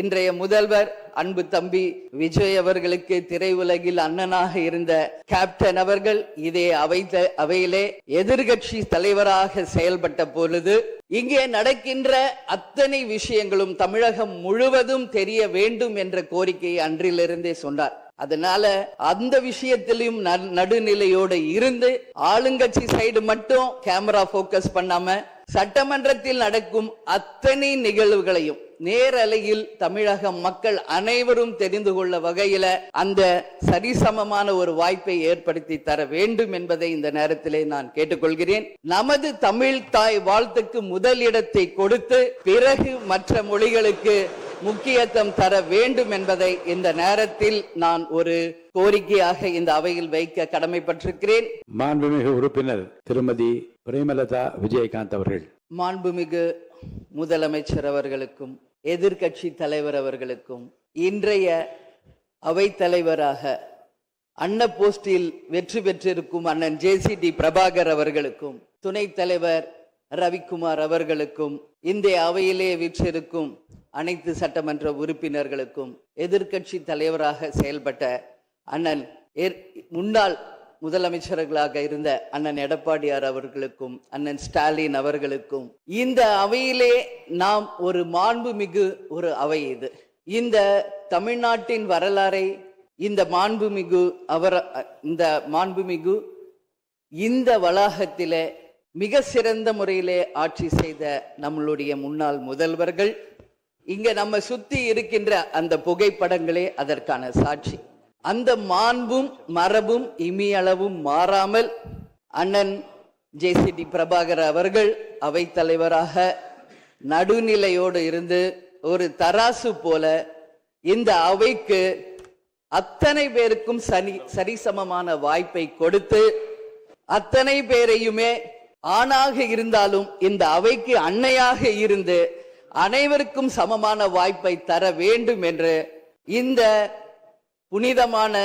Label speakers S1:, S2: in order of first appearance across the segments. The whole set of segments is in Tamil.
S1: இன்றைய முதல்வர் அன்பு தம்பி விஜய் அவர்களுக்கு திரையுலகில் அண்ணனாக இருந்த கேப்டன் அவர்கள் இதே அவையிலே எதிர்கட்சி தலைவராக செயல்பட்ட பொழுது இங்கே நடக்கின்ற அத்தனை விஷயங்களும் தமிழகம் முழுவதும் தெரிய வேண்டும் என்ற கோரிக்கையை அன்றிலிருந்தே சொன்னார். அதனால அந்த விஷயத்திலும் நடுநிலையோடு இருந்து ஆளுங்கட்சி சைடு மட்டும் கேமரா போக்கஸ் பண்ணாம சட்டமன்றத்தில் நடக்கும் அத்தனை நிகழ்வுகளையும் நேரலையில் தமிழக மக்கள் அனைவரும் தெரிந்து கொள்ள வகையில அந்த சரிசமமான ஒரு வாய்ப்பை ஏற்படுத்தி தர வேண்டும் என்பதை இந்த நேரத்திலே நான் கேட்டுக்கொள்கிறேன். நமது தமிழ் தாய் வாழ்த்துக்கு முதல் இடத்தை கொடுத்து பிறகு மற்ற மொழிகளுக்கு முக்கியத்துவம் தர வேண்டும் என்பதை இந்த நேரத்தில் நான் ஒரு கோரிக்கையாக இந்த அவையில் வைக்க கடமைப்பட்டிருக்கிறேன்.
S2: மாண்புமிகு உறுப்பினர் திருமதி பிரேமலதா விஜயகாந்த் அவர்கள்.
S1: மாண்புமிகு முதலமைச்சர் அவர்களுக்கும் எதிர்கட்சி தலைவர் அவர்களுக்கும் இன்றைய அவை தலைவராக அண்ண போஸ்டில் வெற்றி பெற்றிருக்கும் அண்ணன் JCD பிரபாகர் அவர்களுக்கும் துணைத் தலைவர் ரவிக்குமார் அவர்களுக்கும் இந்த அவையிலே வீற்றிருக்கும் அனைத்து சட்டமன்ற உறுப்பினர்களுக்கும் எதிர்கட்சி தலைவராக செயல்பட்ட அண்ணன் முன்னாள் முதலமைச்சர்களாக இருந்த அண்ணன் எடப்பாடியார் அவர்களுக்கும் அண்ணன் ஸ்டாலின் அவர்களுக்கும் இந்த அவையிலே நாம் ஒரு மாண்புமிகு ஒரு அவை இது. இந்த தமிழ்நாட்டின் வரலாறை இந்த மாண்புமிகு இந்த வளாகத்திலே மிக சிறந்த முறையிலே ஆட்சி செய்த நம்மளுடைய முன்னாள் முதல்வர்கள் இங்க நம்ம சுத்தி இருக்கின்ற அந்த புகைப்படங்களே அதற்கான சாட்சி. அந்த மாண்பும் மரபும் இமியளவும் மாறாமல் அண்ணன் JCD பிரபாகர் அவர்கள் அவை தலைவராக நடுநிலையோடு இருந்து ஒரு தராசு போல இந்த அவைக்கு அத்தனை பேருக்கும் சரிசமமான வாய்ப்பை கொடுத்து அத்தனை பேரையுமே ஆணாக இருந்தாலும் இந்த அவைக்கு அன்னையாக இருந்து அனைவருக்கும் சமமான வாய்ப்பை தர வேண்டும் என்று இந்த புனிதமான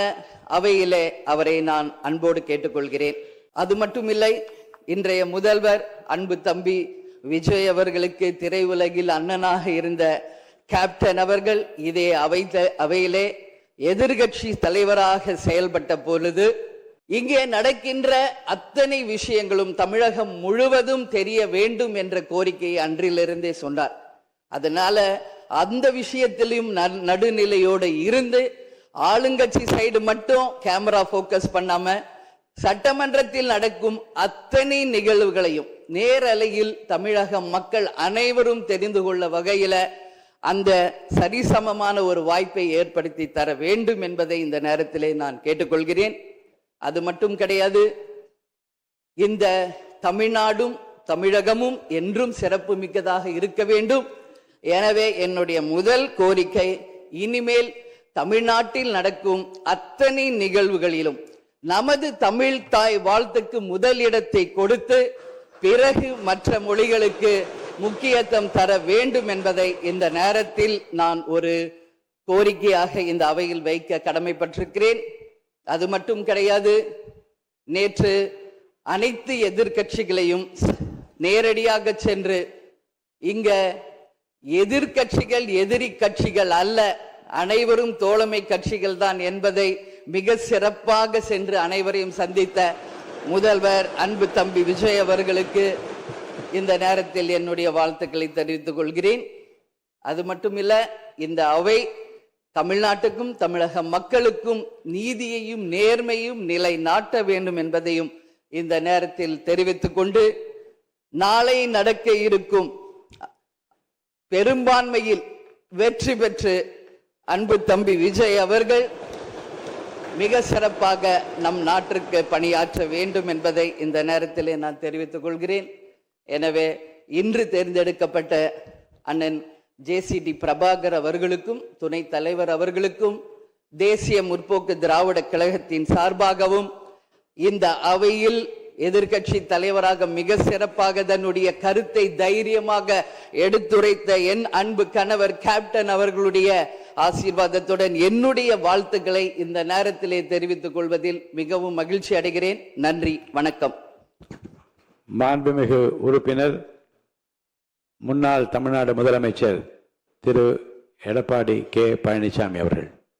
S1: அவையிலே அவரை நான் அன்போடு கேட்டுக்கொள்கிறேன். அது மட்டுமில்லை, இன்றைய முதல்வர் அன்பு தம்பி விஜய் அவர்களுக்கு திரையுலகில் அண்ணனாக இருந்த கேப்டன் அவர்கள் இதே அவையிலே எதிர்கட்சி தலைவராக செயல்பட்ட பொழுது இங்கே நடக்கின்ற அத்தனை விஷயங்களும் தமிழகம் முழுவதும் தெரிய வேண்டும் என்ற கோரிக்கையை அன்றிலிருந்தே சொன்னார். அதனால அந்த விஷயத்திலும் நடுநிலையோடு இருந்து ஆளுங்கட்சி சைடு மட்டும் கேமரா போக்கஸ் பண்ணாம சட்டமன்றத்தில் நடக்கும் அத்தனை நிகழ்வுகளையும் நேரலையில் தமிழக மக்கள் அனைவரும் தெரிந்து கொள்ள வகையில அந்த சரிசமமான ஒரு வாய்ப்பை ஏற்படுத்தி தர வேண்டும் என்பதை இந்த நேரத்திலே நான் கேட்டுக்கொள்கிறேன். அது மட்டும் கிடையாது, இந்த தமிழ்நாடும் தமிழகமும் என்றும் சிறப்பு மிக்கதாக இருக்க வேண்டும். எனவே என்னுடைய முதல் கோரிக்கை, இனிமேல் தமிழ்நாட்டில் நடக்கும் அத்தனை நிகழ்வுகளிலும் நமது தமிழ் தாய் வாழ்த்துக்கு முதல் இடத்தை கொடுத்து பிறகு மற்ற மொழிகளுக்கு முக்கியத்துவம் தர வேண்டும் என்பதை இந்த நேரத்தில் நான் ஒரு கோரிக்கையாக இந்த அவையில் வைக்க கடமைப்பட்டிருக்கிறேன். அது மட்டும் கிடையாது, நேற்று அனைத்து எதிர்கட்சிகளையும் நேரடியாக சென்று இங்க எதிர்கட்சிகள் எதிரி கட்சிகள் அல்ல, அனைவரும் தோழமை கட்சிகள் தான் என்பதை மிக சிறப்பாக சென்று அனைவரையும் சந்தித்த முதல்வர் அன்பு தம்பி விஜய் அவர்களுக்கு இந்த நேரத்தில் என்னுடைய வாழ்த்துக்களை தெரிவித்துக் கொள்கிறேன். அது மட்டுமில்ல, இந்த அவை தமிழ்நாட்டுக்கும் தமிழக மக்களுக்கும் நீதியையும் நேர்மையும் நிலை நாட்ட வேண்டும் என்பதையும் இந்த நேரத்தில் தெரிவித்துக் கொண்டு, நாளை நடக்க இருக்கும் பெரும்பான்மையில் வெற்றி பெற்று அன்பு தம்பி விஜய் அவர்கள் மிக சிறப்பாக நம் நாட்டிற்கு பணியாற்ற வேண்டும் என்பதை இந்த நேரத்திலே நான் தெரிவித்துக் கொள்கிறேன். எனவே இன்று தேர்ந்தெடுக்கப்பட்ட அண்ணன் JCD பிரபாகர் அவர்களுக்கும் துணைத் தலைவர் அவர்களுக்கும் தேசிய முற்போக்கு திராவிட கழகத்தின் சார்பாகவும் இந்த அவையில் எதிர்கட்சி தலைவராக மிக சிறப்பாக தன்னுடைய கருத்தை தைரியமாக எடுத்துரைத்த என் அன்பு கணவர் கேப்டன் அவர்களுடைய ஆசீர்வாதத்துடன் என்னுடைய வாழ்த்துக்களை இந்த நேரத்திலே தெரிவித்துக் கொள்வதில் மிகவும் மகிழ்ச்சி அடைகிறேன். நன்றி, வணக்கம்.
S2: மாண்புமிகு உறுப்பினர் முன்னாள் தமிழ்நாடு முதலமைச்சர் திரு எடப்பாடி கே பழனிசாமி அவர்கள்.